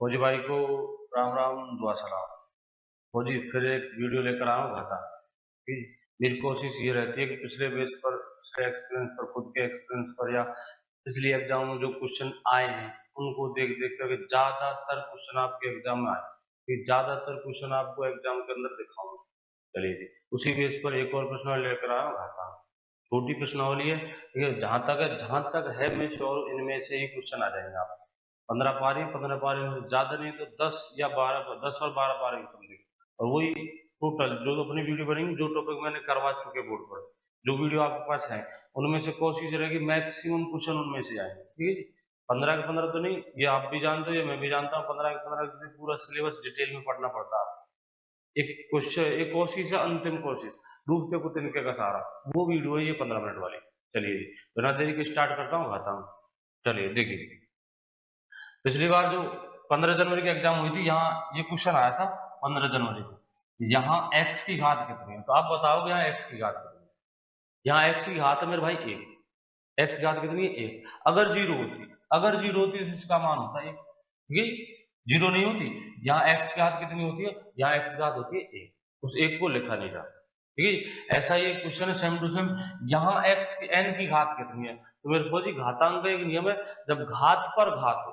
फौजी भाई को राम राम दुआ सलाम। फौजी फिर एक वीडियो लेकर आया हूँ घाटा की। मेरी कोशिश ये रहती है कि पिछले बेस पर, पिछले एक्सपीरियंस पर, खुद के एक्सपीरियंस पर या पिछले एग्जाम में जो क्वेश्चन आए हैं उनको देख देख कर ज्यादातर क्वेश्चन आपके एग्जाम में आए, कि ज्यादातर क्वेश्चन आपको एग्जाम के अंदर दिखाऊंगा। चलिए जी, उसी बेस पर एक और प्रश्न लेकर आया हूँ घाटा। छोटी प्रश्नावली है, जहां तक है मैं श्योर इनमें से ही क्वेश्चन आ जाएंगे आप। 15 पारी, 15 पारी ज्यादा नहीं तो 10 या 12, 10 और 12 पारी समथिंग। और वही टोटल जो अपनी वीडियो बनेंगी, जो टॉपिक मैंने करवा चुके बोर्ड पर, जो वीडियो आपके पास है, उनमें से कोशिश रहेगी मैक्सिमम क्वेश्चन उनमें से आएंगे। ठीक है जी, 15 के 15 तो नहीं, ये आप भी जानते हो, ये मैं भी जानता हूँ। 15 के 15 पूरा सिलेबस डिटेल में पढ़ना पड़ता है। एक क्वेश्चन, एक कोशिश है, अंतिम कोशिश, डूबते को तिनके का सहारा, वो वीडियो है ये 15 मिनट वाली। चलिए जी, बिना देरी के स्टार्ट करता हूँ, खाता हूँ। चलिए देखिए, पिछली बार जो 15 जनवरी की एग्जाम हुई थी, यहाँ ये क्वेश्चन आया था 15 जनवरी को, यहाँ x की घात कितनी है। तो आप बताओगे यहाँ x की घात कितनी है। यहाँ x की घात है मेरे भाई 1। x की घात कितनी है 1। अगर जीरो होती, अगर जीरो होती तो इसका मान होता है 1। ठीक है, जीरो नहीं होती, यहाँ x की घात कितनी होती है, यहाँ x की घात होती है 1। उस 1 को लिखा नहीं जाता। ठीक है, ऐसा ही एक क्वेश्चन है सेम टू सेम, यहाँ x की n की घात कितनी है। तो मेरे को जी घातांक का एक नियम है, जब घात पर घात हो,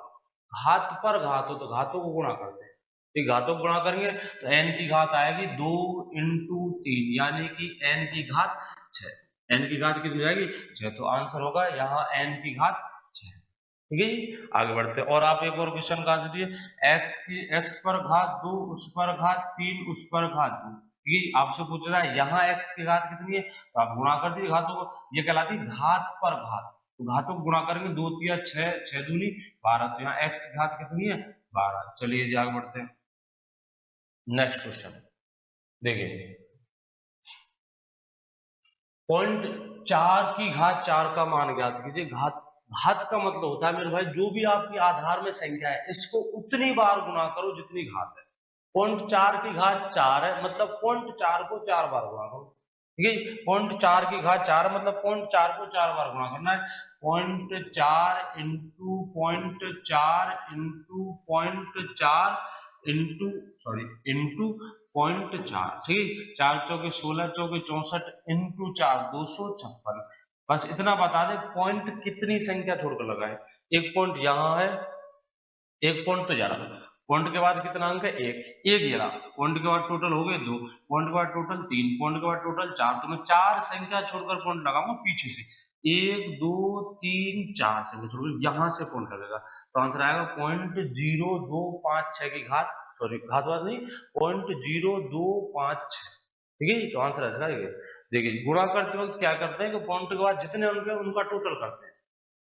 घात पर घात हो तो घातों को गुणा करते हैं। ठीक, घातों को गुणा करेंगे तो n की घात आएगी 2 इंटू 3, यानी कि n की घात 6। n की घात कितनी जाएगी 6, तो आंसर होगा यहाँ n की घात 6। ठीक है जी, आगे बढ़ते हैं। और आप एक और क्वेश्चन का आंसर दिए, x पर घात 2, उस पर घात 3, उस पर घात 2। ठीक है, आपसे पूछ रहा है यहाँ x की घात कितनी है, तो आप गुणा कर दीजिए घातों को, ये कहलाती है घात पर घात। तो घातों को गुणा करेंगे, 2 तिया 6, 6 दूनी 12, तो यहाँ x की घात कितनी है 12। चलिए जी आगे बढ़ते हैं। नेक्स्ट क्वेश्चन देखिए, 0.4 की घात 4 का मान ज्ञात कीजिए। घात, घात का मतलब होता है मेरे भाई, जो भी आपकी आधार में संख्या है इसको उतनी बार गुणा करो जितनी घात है। 0.4 की घात 4 है, मतलब 0.4 को 4 बार गुणा करो। ठीक है, 0.4 की घात 4 मतलब 0.4 को 4 बार गुणा करना है। 0.4 into 0.4 into 0.4 into, sorry, into 0.4। ठीक है, 4 चौके 16, चौके 64 इंटू 4 256। बस इतना बता दे पॉइंट कितनी संख्या छोड़कर लगाए। एक पॉइंट यहाँ है, एक पॉइंट तो जा रहा, पॉइंट के बाद कितना अंक है 1, एक ये रहा। पॉइंट के बाद टोटल हो गए 2, पॉइंट के बाद टोटल 3, पॉइंट के बाद टोटल 4। तो मैं 4 संख्या छोड़कर पॉइंट लगाऊंगा पीछे से, 1 2 3 4 संख्या छोड़कर यहाँ से पॉइंट लगेगा। तो आंसर आएगा 0.0256 की घात, सॉरी घात बात नहीं, 0.0256। ठीक है, तो आंसर ऐसा है। देखिए, गुणा करते वक्त क्या करते हैं कि पॉइंट के बाद जितने अंक है उनका टोटल करते हैं,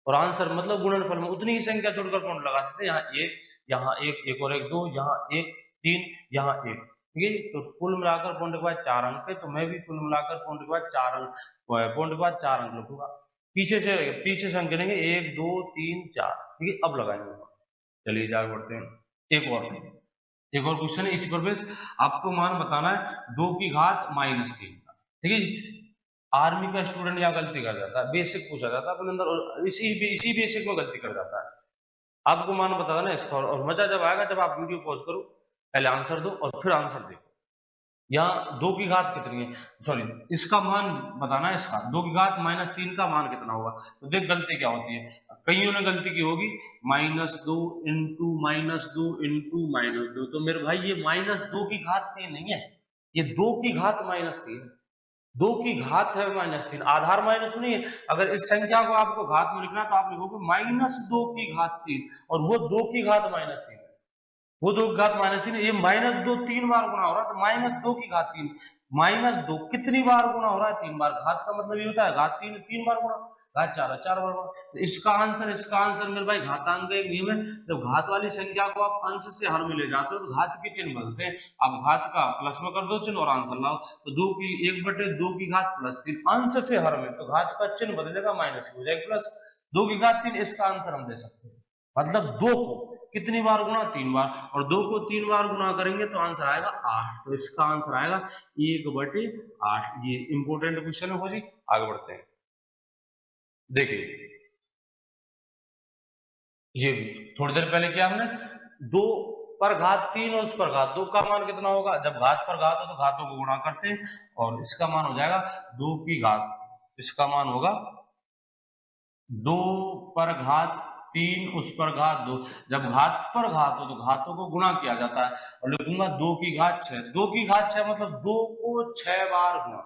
और आंसर मतलब गुणनफल में उतनी ही संख्या छोड़कर पॉइंट लगा देते हैं। यहाँ एक, यहाँ एक और एक 2, यहाँ 1 3, यहाँ 1। ठीक है, तो कुल मिलाकर पॉइंट के बाद 4 अंक है, तो मैं भी कुल मिलाकर पॉइंट के बाद 4 अंक, पॉइंट के बाद 4 अंक लिखूंगा। पीछे से अंक गिनेंगे 1 2 3 4। ठीक है, अब लगाएंगे। चलिए आगे बढ़ते हैं। एक और क्वेश्चन है इसी पर बेस, आपको मान बताना है 2 की घात -3 का। ठीक है, आर्मी का स्टूडेंट यहाँ गलती कर जाता है, बेसिक पूछा जाता है अपने अंदर, और इसी बेसिक में गलती कर जाता है। आपको मान बताना ना इसका, और मजा जब आएगा जब आप वीडियो पॉज करो, पहले आंसर दो और फिर आंसर देखो। यहाँ 2 की घात कितनी है, सॉरी इसका मान बताना है, इसका 2 की घात -3 का मान कितना होगा। तो देख गलती क्या होती है, कईयों ने गलती की होगी, -2 इंटू -2 इंटू -2। तो मेरे भाई ये -2 की घात 3 नहीं है, ये 2 की घात -3, 2 की घात है -3, आधार माइनस नहीं है। अगर इस संख्या को आपको घात में लिखना है तो आप लिखोगे -2 की घात 3, और वो 2 की घात -3 है, वो 2 की घात -3 है। ये -2 3 बार गुणा हो रहा है, तो -2 की घात 3, -2 कितनी बार गुणा हो रहा है 3 बार। घात का मतलब ये होता है घात 3 बार गुणा, घात 4 4 बार गुणा। तो इसका आंसर मेरे भाई, घातांक का एक नियम है, जब घात वाली संख्या को आप अंश से हर में ले जाते हो तो घात के चिन्ह बदलते हैं। आप घात का प्लस में कर दो चिन्ह और आंसर लाओ, तो 1/2 की घात +3 अंश से हर में, तो घात का चिन्ह बदलेगा माइनस हो जाएगा प्लस, 2 की घात 3, इसका आंसर हम दे सकते हैं। मतलब 2 को कितनी बार गुणा 3 बार, और 2 को 3 बार गुणा करेंगे तो आंसर आएगा 8। तो इसका आंसर आएगा 1/8। ये इंपॉर्टेंट क्वेश्चन है जी, आगे बढ़ते हैं। देखिए, ये भी थोड़ी देर पहले किया हमने, 2 पर घात 3 और उस पर घात 2 का मान कितना होगा? जब घात पर घात हो तो घातों को गुणा करते हैं और इसका मान हो जाएगा 2 की घात, इसका मान होगा 2 पर घात 3 उस पर घात 2। जब घात पर घात हो तो घातों को गुणा किया जाता है और लिखूंगा 2 की घात 6। 2 की घात 6 मतलब 2 को 6 बार गुणा,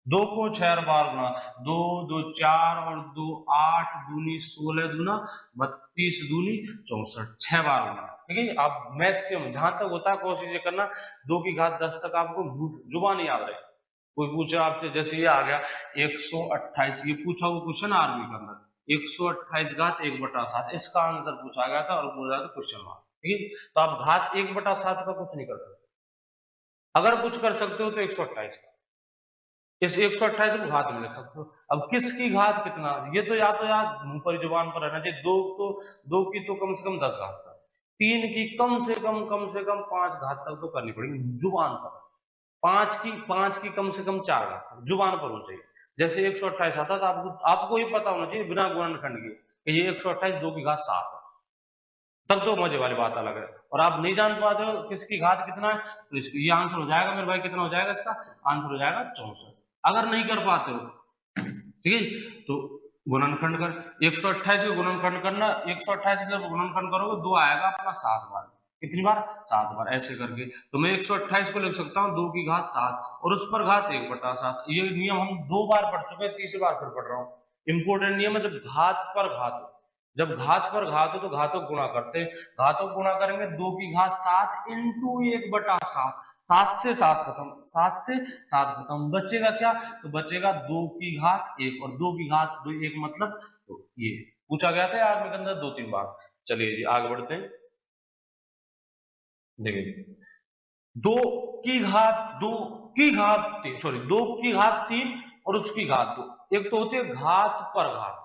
2 को 6 बार गुणा, 2 2 4 और 2 8 दूनी 16 दूना 32 दूनी 64, 6 बार गुणा। ठीक है, आप मैक्सिमम जहां तक होता है कोशिश करना 2 की घात 10 तक आपको जुबान याद रहे। कोई पूछे आपसे, जैसे ये आ गया 128, ये पूछा हुआ क्वेश्चन आर्मी के अंदर 128 घात 1/7, इसका आंसर पूछा गया था और पूछा था क्वेश्चन मार्क। ठीक है, तो आप घात 1/7 का कुछ नहीं कर सकते, अगर कुछ कर सकते हो तो 128 का, इस 128 को घात में लिख सकते हो। अब किसकी घात कितना, ये तो याद मुंह पर जुबान पर रहना चाहिए। 2 की तो कम से कम 10 घात तक, 3 की कम से कम 5 घात तक तो करनी पड़ेगी जुबान पर, 5 की कम से कम 4 घात तक जुबान पर होना चाहिए। जैसे 128 आता तो आपको ही पता होना चाहिए बिना गुणनखंड के कि ये 128 2 की घात 7 है, तब तो मजे वाली बात अलग है। और आप नहीं जान पाते हो किसकी घात कितना है तो इसकी ये आंसर हो जाएगा मेरे भाई, कितना हो जाएगा इसका आंसर हो जाएगा 64। अगर नहीं कर पाते हो ठीक है तो गुणनखंड कर 128 को गुणनखंड करना, 128 जब गुणनखंड करोगे 2 आएगा अपना 7 बार, कितनी बार 7 बार, ऐसे करके तो मैं 128 को लिख सकता हूँ 2 की घात 7 और उस पर घात 1/7। ये नियम हम 2 बार पढ़ चुके हैं, तीसरी बार फिर पढ़ रहा हूँ। इंपोर्टेंट नियम है, जब घात पर घात हो, जब घात पर घात हो तो घातों को गुणा करते हैं, घातों को गुणा करेंगे 2 की घात 7 इंटू 1/7, 7 से 7 खत्म, 7 से 7 खत्म, बचेगा क्या तो बचेगा 2 की घात 1 और 2 की घात 2 1 मतलब तो ये पूछा गया था यार मेरे अंदर 2-3 बार। चलिए जी आगे बढ़ते हैं। देखिए 2 की घात 2 की घात 3 और उसकी घात 2, एक तो होती है घात पर घात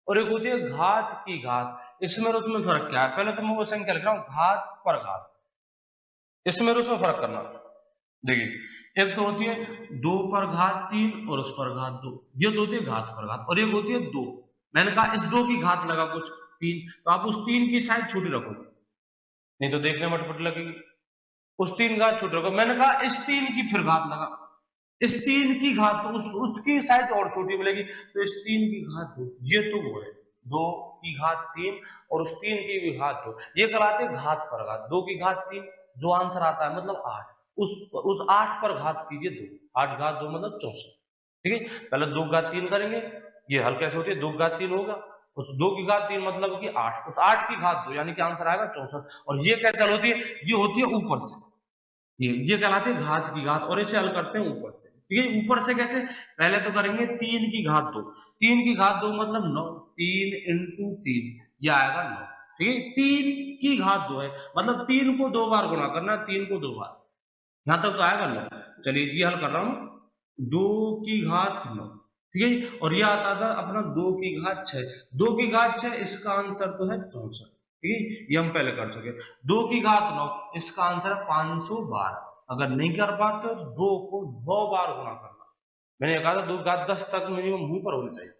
और एक होती है घात की घात। इसमें और उसमें फर्क क्या है? पहले तो मैं वो संख्या लिख रहा हूं घात पर घात, इसमें और उसमें फर्क करना। देखिए एक तो होती है 2 पर घात 3 और उस पर घात 2, ये तो होती है घात पर घात, और एक होती है 2, मैंने कहा इस 2 की घात लगा कुछ 3 तो आप उस 3 की साइज छोटी रखोगे, नहीं तो देखने में अटपट लगेगी। उस 3 घात छोटी रखो, मैंने कहा इस 3 की फिर घात लगा, इस 3 की घात तो उसकी साइज और छोटी मिलेगी, तो इस 3 की घात 2, ये तो वो है 2 की घात 3 और उस 3 की भी घात 2, ये कहलाते हैं घात पर घात। 2 की घात 3 जो आंसर आता है मतलब 8, उस 8 पर घात कीजिए 2, 8 घात 2 मतलब 64। ठीक है, पहले 2 घात 3 करेंगे, ये हल कैसे होती है 2 घात 3 होगा, उस 2 की घात 3 मतलब कि 8, उस 8 की घात 2 यानी कि आंसर आएगा 64। और ये कैसे हल होती है, ये होती है ऊपर से, ये कहलाते हैं घात की घात और इसे हल करते हैं ऊपर से। ठीक है, ऊपर से कैसे, पहले तो करेंगे 3 की घात 2, 3 की घात 2 मतलब 9, 3 इंटू 3 ये आएगा 9। ठीक है, 3 की घात 2 है मतलब 3 को 2 बार गुणा करना, 3 को 2 बार, यहां तक तो आएगा 9। चलिए ये हल कर रहा हूं 2 की घात 9। ठीक है, और ये आता था अपना 2 की घात 6, 2 की घात 6 इसका आंसर तो है 64। ठीक है, ये हम पहले कर चुके। 2 की घात 9 इसका आंसर है 512। अगर नहीं कर पाते तो 2 को 9 बार गुणा करना, मैंने कहा था 2 की घात 10 तक मिनिमम मुंह पर होनी चाहिए,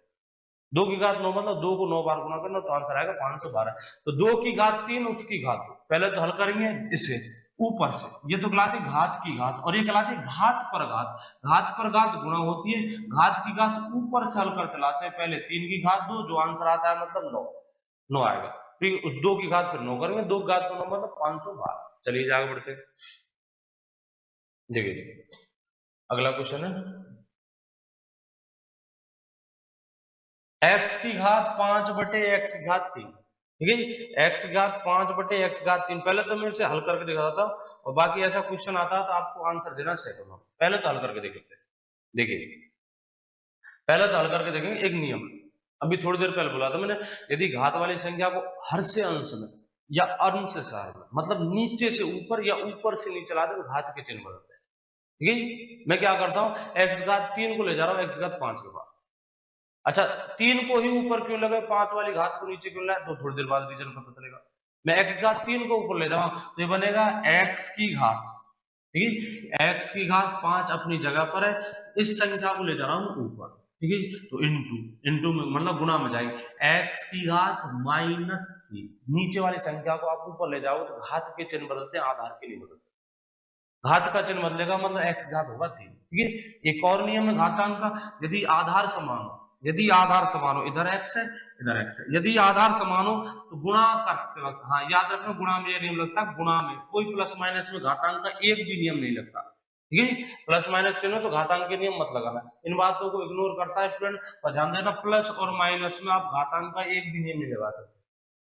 2 की घात 9 मतलब 2 को 9 बार गुणा करना, तो आंसर आएगा 512। तो 2 की घात 3 उसकी घात 2, पहले तो हल करेंगे इसे ऊपर से, ये तो कहलाते घात की घात और ये कहलाते घात पर घात, घात पर घात गुणा होती है, घात की घात ऊपर से हल करते लाते हैं, पहले 3 की घात 2 जो आंसर आता है मतलब 9 आएगा। ठीक है, उस 2 की घात फिर 9 करेंगे, 2 की घात 9 मतलब 512। चलिए आगे बढ़ते हैं। देखिए अगला क्वेश्चन है x की घात 5/x की घात 3। ठीक है जी, x की घात 5/x की घात 3, पहले तो मैं इसे हल करके दिखाता था और बाकी ऐसा क्वेश्चन आता है तो आपको आंसर देना सेकंड में, पहले तो हल करके देख लेते हैं। देखिए पहले तो हल करके देखेंगे, एक नियम अभी थोड़ी देर पहले बोला था मैंने, यदि घात वाली संख्या को हर से अंश में या अंश से हर में मतलब नीचे से ऊपर या ऊपर से नीचे लाते तो घात के चिन्ह बदलते हैं। ठीक है, मैं क्या करता हूँ x घात 3 को ले जा रहा हूँ x घात 5 के पास, अच्छा 3 को ही ऊपर क्यों लगे, 5 वाली घात को नीचे क्यों लाए, तो थोड़ी देर बाद रीजन पता चलेगा। मैं x घात 3 को ऊपर ले जाऊं तो ये बनेगा x की घात, ठीक है x की घात 5 अपनी जगह पर है, इस संख्या को ले जा रहा हूं ऊपर। ठीक है। तो इंटू इंटू में मतलब गुणा में जाएगी, x की घात -3। नीचे वाली संख्या को आप ऊपर ले जाओ तो घात के चिन्ह बदलते हैं, आधार के नहीं बदलते। घात का चिन्ह बदलेगा मतलब x घात होगा 3। ठीक है। एक और नियम है घातांक का, यदि आधार समान हो, यदि आधार समान हो, इधर x है इधर x है, यदि आधार समान हो तो गुणा करते वक्त, हाँ याद रखना, गुणा में ये नियम लगता है, गुणा में कोई प्लस माइनस में घातांक का एक भी नियम नहीं लगता। ठीक है। प्लस माइनस चिन्ह तो घातांक के नियम मत लगाना, इन बातों को इग्नोर करता है स्टूडेंट। पर ध्यान देना, प्लस और माइनस में आप घातांक का एक भी नियम नहीं लगा सकते।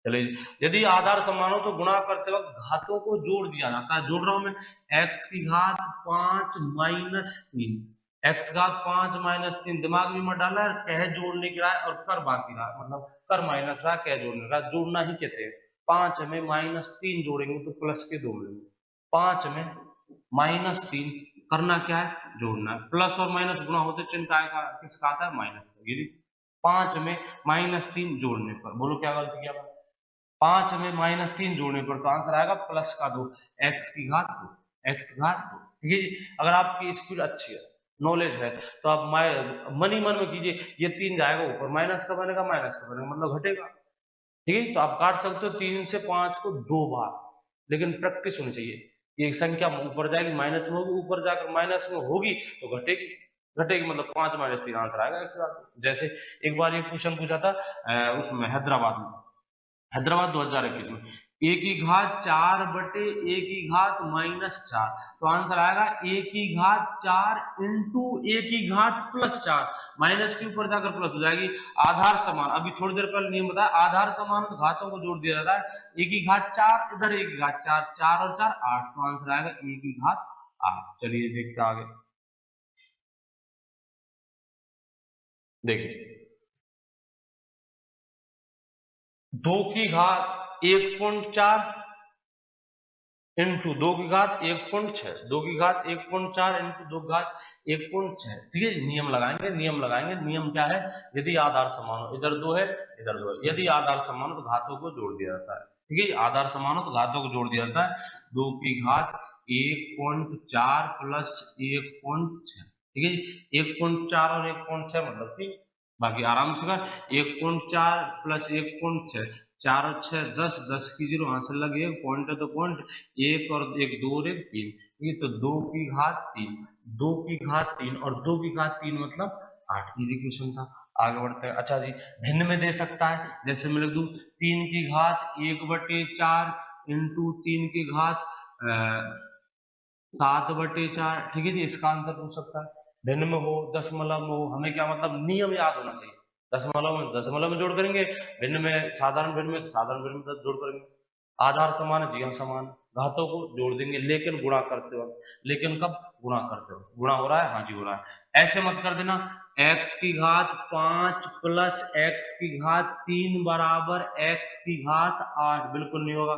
चलिए, यदि आधार समान हो तो गुणा करते वक्त घातों को जोड़ दिया जाता है। जोड़ रहा हूं मैं, x की घात 5 -3, x घात 5 -3, दिमाग में मत डाला, कह जोड़ने की रहा है और कर बाकी रहा, मतलब कर माइनस रहा, कह जोड़ने रहा, जोड़ना ही कहते हैं। 5 में -3 जोड़ेंगे तो प्लस के 2 मिलेंगे, 5 में -3 करना क्या है, जोड़ना है। प्लस और माइनस गुणा होते चिन्ह का किसका आता है, माइनस का। 5 में -3 जोड़ने पर, बोलो क्या गलती किया मैंने, 5 में -3 जोड़ने पर तो आंसर आएगा प्लस का 2, x की घात 2, x घात 2। ठीक है जी। अगर आपकी स्पीड अच्छी है, नॉलेज है, तो आप मन ही मन में कीजिए, ये 3 जाएगा ऊपर, माइनस का बनेगा, माइनस का बनेगा मतलब घटेगा। ठीक है। तो आप काट सकते हो 3 से 5 को 2 बार, लेकिन प्रैक्टिस होनी चाहिए। ये संख्या ऊपर जाएगी, माइनस में होगी, ऊपर जाकर माइनस में होगी तो घटेगी, घटेगी मतलब 5 -3 आंसर आएगा x घात। जैसे एक बार ये क्वेश्चन पूछा था उसमें हैदराबाद 2021 में, a की घात 4 बटे a की घात -4, तो आंसर आएगा a की घात 4 इंटू a की घात +4, माइनस के ऊपर जाकर प्लस हो जाएगी। आधार समान, अभी थोड़ी देर पहले नियम बताया, आधार समान तो घातों को जोड़ दिया जाता है। a की घात 4, इधर a की घात 4, 4 और 4 8, तो आंसर आएगा a की घात 8। चलिए देखते आगे, देखिए 2 की घात 1.4 इंटू 2 की घात 1.6, 2 की घात 1.4 इंटू 2 की घात 1.6। ठीक है। नियम लगाएंगे, नियम लगाएंगे। नियम क्या है, यदि आधार समान हो, इधर 2 है इधर 2 है, यदि आधार समान हो तो घातों को जोड़ दिया जाता है। ठीक है। आधार समान हो तो घातों को जोड़ दिया जाता है। 2 की घात 1.4 प्लस 1.6, ठीक है। 1.4 और 1.6 मतलब 3, बाकी आराम से कर। 1.4 प्लस 1.6, 4 और 6 10, 10 की 0, आंसर लगे, पॉइंट है तो पॉइंट, 1 और 1 2 और 1 3, ये तो 2 की घात 3, 2 की घात 3 और 2 की घात 3 मतलब 8। इजी क्वेश्चन था। आगे बढ़ते हैं। अच्छा जी, भिन्न में दे सकता है, जैसे मैं लिख दूं 3 की घात 1/4 इंटू 3 की घात 7/4। ठीक है जी, इसका आंसर पूछ सकता है। भिन्न में हो, दशमलव में हो, हमें क्या मतलब नियम याद होना चाहिए। दशमलव में जोड़ करेंगे, भिन्न में साधारण भिन्न में साधारण भिन्न में जोड़ करेंगे। आधार समान है, जी हाँ समान, घातों को जोड़ देंगे लेकिन गुणा करते वक्त, लेकिन कब, गुणा करते वक्त। गुणा हो रहा है, हाँ जी हो रहा है। ऐसे मत कर देना, x की घात 5 प्लस x की घात 3 बराबर x की घात 8, बिल्कुल नहीं होगा।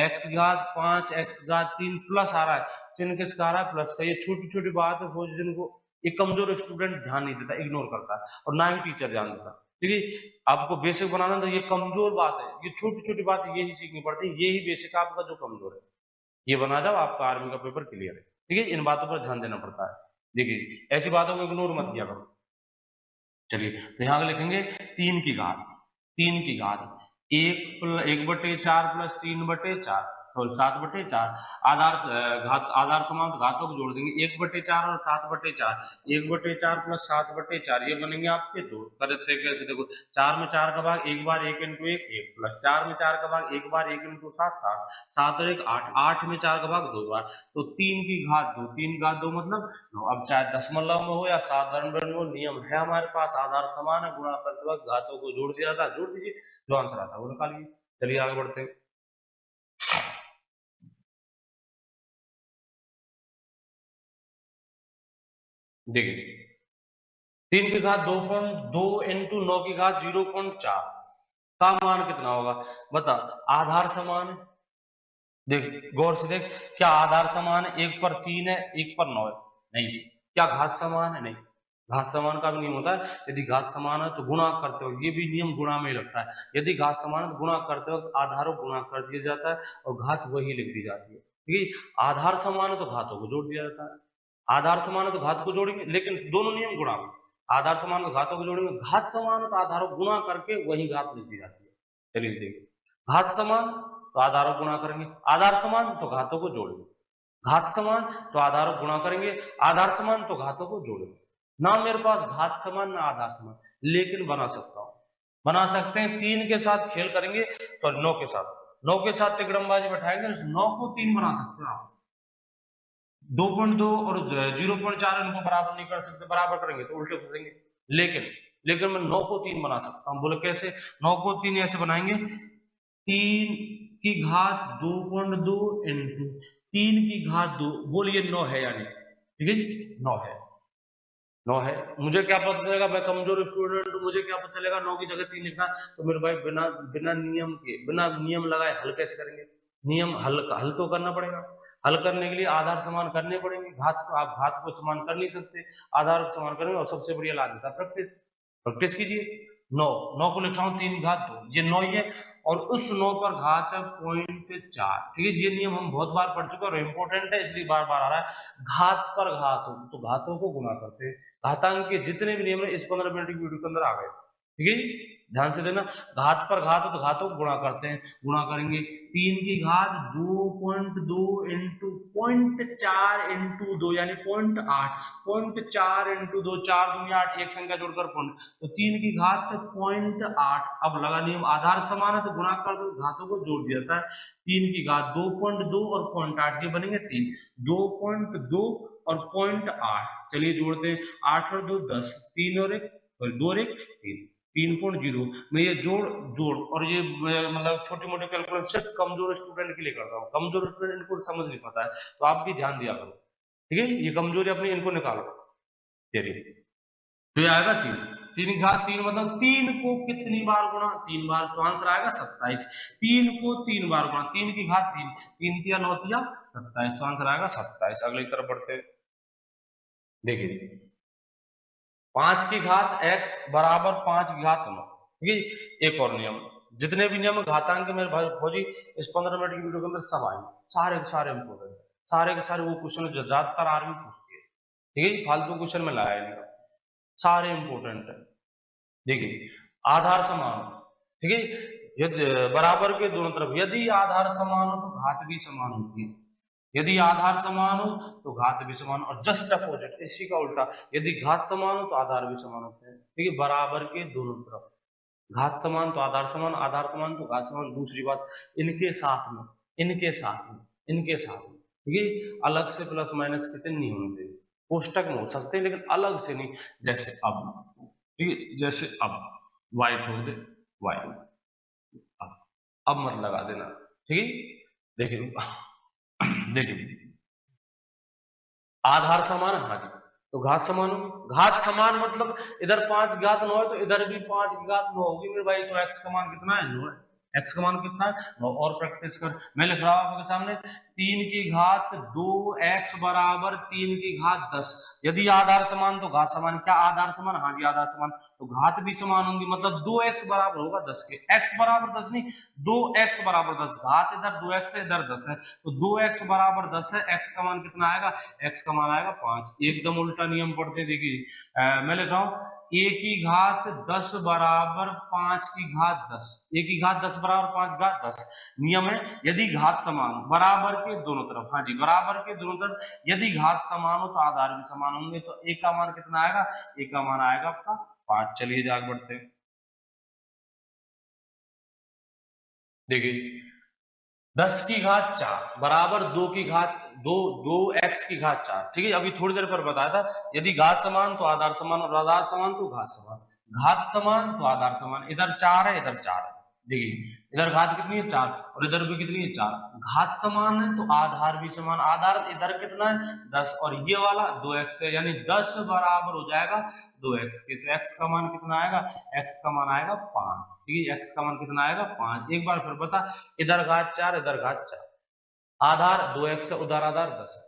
x की घात 5 x की घात 3 प्लस आ रहा है, चिन्ह किसका आ रहा है, प्लस का। ये छोटी छोटी बात है वो जिनको एक कमजोर स्टूडेंट ध्यान नहीं देता, इग्नोर करता है, और ना ही टीचर ध्यान देता। ठीक है। आपको बेसिक बनाना तो ये कमजोर बात है, ये छोटी छोटी बात यही सीखनी पड़ती है, यही बेसिक आपका जो कमजोर है, ये बना जाओ, आपका आर्मी का पेपर क्लियर है। ठीक है। इन बातों पर ध्यान देना पड़ता है। देखिए, ऐसी बातों को इग्नोर मत किया करो। चलिए, तो यहाँ लिखेंगे 3 की घात, 3 की घात 1/4 प्लस 3/4, सॉरी 7/4। आधार घात, आधार समान तो घातों को जोड़ देंगे, 1/4 और 7/4, 1/4 प्लस 7/4, ये बनेंगे आपके 2। करते कैसे, देखो 4 में 4 का भाग एक बार 1 इंटू 1 1, प्लस 4 में 4 का भाग एक बार 1 इंटू 7 7, 7 और 1 8, 8 में 4 का भाग 2 बार, तो 3 की घात 2, 3 की घात 2 मतलब 9। अब चाहे दशमलव में हो या साधारण में हो, नियम है हमारे पास, आधार समान है, गुणा करते वक्त घातों को जोड़ दिया जाता है, जोड़ दीजिए, जो आंसर आता है वो निकालिए। चलिए आगे बढ़ते हैं। देखिए 3 की घात 2.2 इंटू 9 की घात 0.4 का मान कितना होगा, बता। आधार समान है, देख गौर से देख, क्या आधार समान है, 1 पर 3 है 1 पर 9 है, नहीं। क्या घात समान है, नहीं। घात समान का भी नियम होता है, यदि घात समान है तो गुणा करते वक्त, ये भी नियम गुणा में ही लगता है, यदि घात समान है तो गुणा करते वक्त आधारों गुणा कर दिया जाता है और घात वही लिख दी जाती है। ठीक है। आधार समान है तो घातों को जोड़ दिया जाता है, आधार समान है तो घात को जोड़ेंगे, लेकिन दोनों नियम गुणा में। आधार समान घातों को जोड़ेंगे, घात समान तो आधारों को गुणा करके वही घात लिखी जाती है। चलिए देखिए, घात समान तो आधारों को गुणा करेंगे, आधार समान तो घातों को जोड़ेंगे, घात समान तो आधारों को गुणा करेंगे, आधार समान तो घातों को जोड़ेंगे। ना मेरे पास घात समान ना आधार समान, लेकिन बना सकता हूं, बना सकते हैं। 3 के साथ खेल करेंगे, सॉरी 9 के साथ, 9 के साथ तिकड़मबाजी बैठाएंगे, 9 को 3 बना सकते हैं आप। 2.2 और 0.4 इनको बराबर नहीं कर सकते, बराबर करेंगे तो उल्टे हो जाएंगे। लेकिन मैं 9 को 3 बना सकता हूं। बोले कैसे? 9 को 3 ऐसे बनाएंगे, 3 की घात 2.2 इंटू 3 की घात 2, बोलिए 9 है यानी, ठीक है जी, 9 है, 9 है। मुझे क्या पता चलेगा? मैं कमजोर स्टूडेंट हूं, मुझे क्या पता चलेगा 9 की जगह 3 लिखना? तो मेरे भाई बिना बिना नियम के, बिना नियम लगाए हल कैसे करेंगे? नियम हल तो करना पड़ेगा। हल करने के लिए आधार समान करने पड़ेंगे। घात को आप घात को समान कर नहीं सकते, आधार को समान करेंगे। और सबसे बढ़िया लाभ था प्रैक्टिस, प्रैक्टिस कीजिए। 9 9 को लिख रहा हूँ 3 घात 2, ये 9 ही है, और उस 9 पर घात है 0.4, ठीक है। ये नियम हम बहुत बार पढ़ चुके हैं और इंपॉर्टेंट है, इसलिए बार बार आ रहा है। घात पर घात हो तो घातों को गुणा करते हैं। घातांक के जितने भी नियम है इस 15 मिनट की वीडियो के अंदर आ गए, ठीक है, ध्यान से देना। घात पर घात हो तो घातों को गुणा करते हैं, गुणा करेंगे 3 की घात 2.2 इंटू 0.4 इंटू 2 यानी 0.8, 0.4 इंटू 2, 4 दूनी 8, एक संख्या जोड़कर पॉइंट, तो 3 की घात 0.8। अब लगा नियम, आधार समान है तो गुणा कर दो, घातों को जोड़ दिया जाता है। 3 की घात 2.2 और 0.8 ये बनेंगे 3, 2.2 और 0.8, चलिए जोड़ते हैं, 8 और 2 10, 3 और 1 2 और 1 3, 3.0 में ये जोड़ और ये मतलब छोटे मोटे कैलकुलेशन सिर्फ कमजोर स्टूडेंट के लिए करता हूँ। कमजोर स्टूडेंट इनको समझ नहीं पाता है, तो आप भी ध्यान दिया करो, ठीक है। ये कमजोरी अपनी इनको निकालो। चलिए तो ये आएगा 3, 3 घात 3 मतलब 3 को कितनी बार गुणा? 3 बार, तो आंसर आएगा 27। 3 को 3 बार गुणा, 3 की घात 3, 3 तिया 9 तिया 27, तो आंसर आएगा 27। अगली तरफ बढ़ते देखिए, 5 की घात x बराबर 5 की घात 9, ठीक है। एक और नियम, जितने भी नियम घातांक मेरे भाई फौजी इस 15 मिनट की वीडियो के अंदर सब आएंगे, सारे के सारे इंपोर्टेंट, सारे के सारे वो क्वेश्चन जो ज्यादातर आर्मी पूछती है, ठीक है, फालतू क्वेश्चन में लाया नहीं, सारे इंपोर्टेंट है। देखिए, आधार समान, ठीक है, यदि बराबर के दोनों तरफ यदि आधार समान हो तो घात भी समान होती है, यदि आधार समान हो तो घात भी समान, और जस्ट अपोजिट इसी का उल्टा, यदि घात समान हो तो आधार भी समान होते हैं, ठीक है। बराबर के दोनों तरफ घात समान तो आधार समान, आधार समान तो घात समान। दूसरी बात, इनके साथ में, इनके साथ में, इनके साथ में, ठीक है, अलग से प्लस माइनस कितने नहीं होते, कोष्टक में हो सकते हैं लेकिन अलग से नहीं। जैसे अब, ठीक है, जैसे अब वाई ठोक दे, वाई, अब मत लगा देना, ठीक है। देखिए देखिए, आधार समान है, हाँ जी, तो घात समान होगी। घात समान मतलब इधर 5 घात 9 है तो इधर भी 5 घात 9 होगी मेरे भाई। तो x का मान कितना है? 9 है। x का मान कितना है? 9। और प्रैक्टिस कर, मैं लिख रहा हूं आपके सामने 3 की घात 2x बराबर 3 की घात 10। यदि आधार समान तो घात समान। क्या आधार समान? हाँ जी आधार समान, तो घात भी समान होंगी, मतलब 2x बराबर होगा 10 के। x बराबर 10 नहीं, 2x बराबर 10, घात इधर 2x है इधर 10 है, तो 2x बराबर 10 है। x का मान कितना आएगा? x का मान आएगा 5। एकदम उल्टा नियम पढ़ते, देखिए मैं लिख रहा हूं a की घात 10 बराबर 5 की घात 10, a की घात 10 बराबर 5 घात 10। नियम है यदि घात समान हो बराबर के दोनों तरफ, हाँ जी बराबर के दोनों तरफ यदि घात समान हो तो आधार भी समान होंगे, तो a का मान कितना आएगा? a का मान आएगा आपका 5। चलिए आगे बढ़ते हैं, देखिए 10 की घात 4 बराबर 2 की घात 2x की घात 4, ठीक है। अभी थोड़ी देर पर बताया था यदि घात समान तो आधार समान, और आधार समान तो घात समान, घात समान तो आधार समान। इधर 4 है इधर 4 है, देखिए इधर घात कितनी है? 4, और इधर भी कितनी है? 4। घात समान है तो आधार भी समान। आधार इधर कितना है? 10, और ये वाला 2x है, यानी 10 बराबर हो जाएगा 2x के। तो x का मान कितना आएगा? x का मान आएगा 5, ठीक है। x का मान कितना आएगा? 5। एक बार फिर बता, इधर घात 4 इधर घात 4, आधार 2x है उधर आधार 10 है,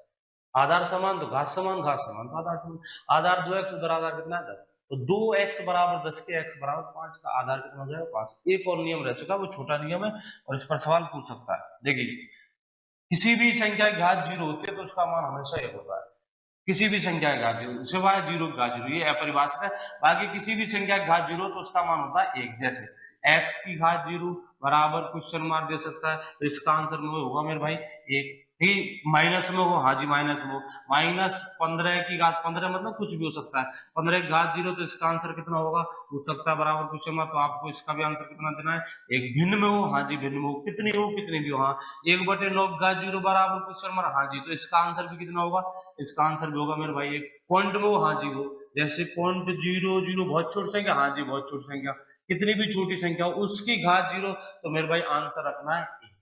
आधार समान तो घात समान, घात समान तो आधार समान। आधार 2x उधर आधार कितना है? 10, तो 2x बराबर 10 के x बराबर 5 का आधार कितना हो जाएगा? 5। एक और नियम रह चुका, वो छोटा नियम है और इस पर सवाल पूछ सकता है। देखिए किसी भी संख्या की घात 0 होती है तो उसका मान हमेशा 1 होता है, किसी भी संख्या का घात 0 सिवाय 0 का घात 0, ये अपरिभाषित है। बाकी किसी भी संख्या का घात 0 तो उसका मान होता है 1। जैसे x की घात 0 बराबर क्वेश्चन मार्क दे सकता है, तो इसका आंसर में होगा मेरे भाई 1। ठीक, माइनस में हो, हाँ जी माइनस में हो, -15 की घात 15 मतलब कुछ भी हो सकता है, 15 की घात 0 तो इसका आंसर कितना होगा, हो सकता है बराबर क्वेश्चन मार्क। तो आपको इसका भी आंसर कितना देना है, एक भिन्न में हो, हाँ जी भिन्न में हो, कितनी हो कितनी भी हो, हाँ 1/9 की घात 0 बराबर क्वेश्चन मार्क, हाँ जी, तो इसका आंसर भी कितना होगा, इसका आंसर भी होगा मेरे भाई एक पॉइंट में हो, हाँ जी हो, जैसे 0.00 बहुत छोटी संख्या, हाँ जी बहुत छोटी संख्या, कितनी भी छोटी संख्या हो उसकी घात 0, तो मेरे भाई आंसर रखना है 1।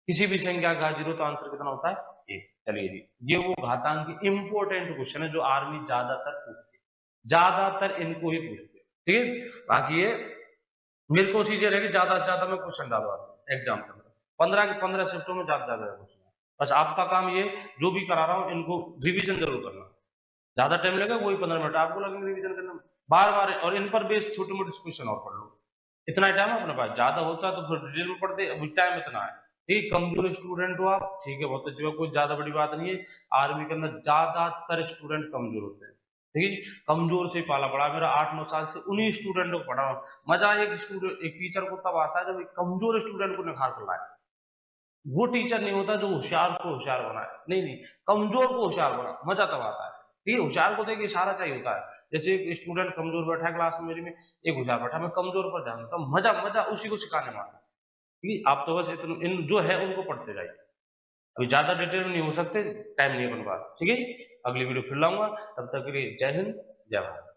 किसी भी संख्या का घात 0 तो आंसर कितना होता है 1। चलिए जी, ये वो घातांक की इंपॉर्टेंट क्वेश्चन है जो आर्मी ज्यादातर पूछती है, ज्यादातर इनको ही पूछते हैं। ठीक है, बाकी ये मेरे कोशिश ये रहेगी ज्यादा से ज्यादा मैं क्वेश्चन डालवा एग्जाम के अंदर, 15 के 15 शिफ्टों में ज्यादा ज्यादा क्वेश्चन। बस आपका काम ये, जो भी करा रहा हूँ इनको रिवीजन जरूर करना, ज्यादा टाइम लगेगा वही 15 मिनट आपको लगेंगे रिवीजन करने में, बार बार, और इन पर बेस्ड छोटे मोटे क्वेश्चन और पढ़ लो, इतना टाइम अपने पास, ज्यादा होता है तो फिर डिटेल में पढ़ते, अभी टाइम इतना है। ठीक, कमजोर स्टूडेंट हो आप, ठीक है बहुत अच्छी बात, कोई ज्यादा बड़ी बात नहीं है, आर्मी के अंदर ज्यादातर स्टूडेंट कमजोर होते हैं। ठीक है, कमजोर से ही पाला पड़ा, मेरा 8-9 साल से उन्हीं स्टूडेंट को पढ़ा हूं। मजा एक स्टूडेंट, एक टीचर को तब आता है जब एक कमजोर स्टूडेंट को निखार कर लाए। वो टीचर नहीं होता जो होशियार को होशियार बनाए, नहीं नहीं, कमजोर को होशियार बना, मजा तब आता है। ठीक है, होशियार को देखिए इशारा चाहिए होता है, जैसे एक स्टूडेंट कमजोर बैठा है क्लास में मेरी में, एक होशियार बैठा, मैं कमजोर पर ध्यान देता हूं, मजा मजा उसी को सिखाने में आता है। ठीक है, आप तो बस इतना इन जो है उनको पढ़ते जाइए, अभी ज्यादा डिटेल में नहीं हो सकते, टाइम नहीं है अपने पास। ठीक है, अगली वीडियो फिर लाऊंगा, तब तक के लिए जय हिंद जय भारत।